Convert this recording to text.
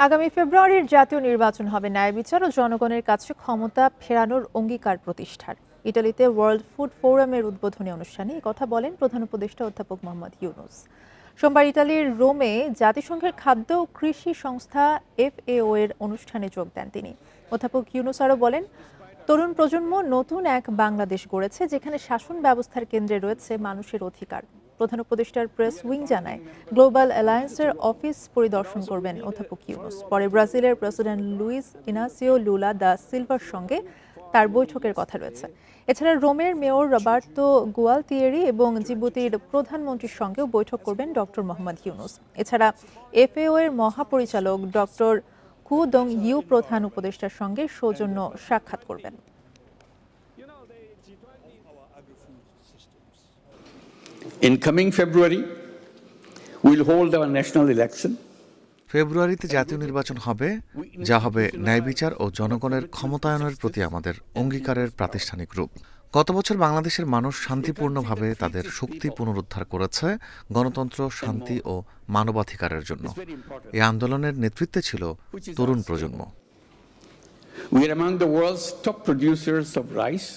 আগামী ফেব্রুয়ারির জাতীয় নির্বাচন হবে ন্যায় বিচার ও জনগণের কাছে ক্ষমতা ফেরানোর অঙ্গীকার প্রতিষ্ঠার। ইতালিতে ওয়ার্ল্ড ফুড ফোরামের উদ্বোধনী অনুষ্ঠানে এই কথা বলেন প্রধান উপদেষ্টা অধ্যাপক মোহাম্মদ ইউনূস। সোমবার ইতালির রোমে জাতিসংঘের খাদ্য ও কৃষি সংস্থা FAO এর অনুষ্ঠানে যোগ দেন তিনি। অধ্যাপক ইউনূস আরও বলেন, তরুণ প্রজন্ম নতুন এক বাংলাদেশ গড়েছে, যেখানে শাসন ব্যবস্থার কেন্দ্রে রয়েছে মানুষের অধিকার। প্রধান উপদেষ্টার প্রেস উইং জানায়, গ্লোবাল অ্যালায়েন্সের অফিস পরিদর্শন করবেন অধ্যাপক ইউনূস। পরে ব্রাজিলের প্রেসিডেন্ট লুইস ইনাসিও লুলা দা সিলভার সঙ্গে তার বৈঠকের কথা রয়েছে। এছাড়া রোমের মেয়র রবার্তো গুয়ালতিয়েরি এবং জিবুতির প্রধানমন্ত্রীর সঙ্গেও বৈঠক করবেন ডক্টর মোহাম্মদ ইউনূস। এছাড়া FAO এর মহাপরিচালক ডক্টর কু দং ইউ প্রধান উপদেষ্টার সঙ্গে সৌজন্য সাক্ষাৎ করবেন। In coming February, we'll hold our national election. ফেব্রুয়ারিতে জাতীয় নির্বাচন হবে, যা হবে ন্যায় বিচার ও জনগণের ক্ষমতায়নের প্রতি আমাদের অঙ্গীকারের প্রাতিষ্ঠানিক রূপ। গত বছর বাংলাদেশের মানুষ শান্তিপূর্ণভাবে তাদের শক্তি পুনরুদ্ধার করেছে গণতন্ত্র, শান্তি ও মানবাধিকারের জন্য। এই আন্দোলনের নেতৃত্বে ছিল তরুণ প্রজন্ম। We are among the world's top producers of rice.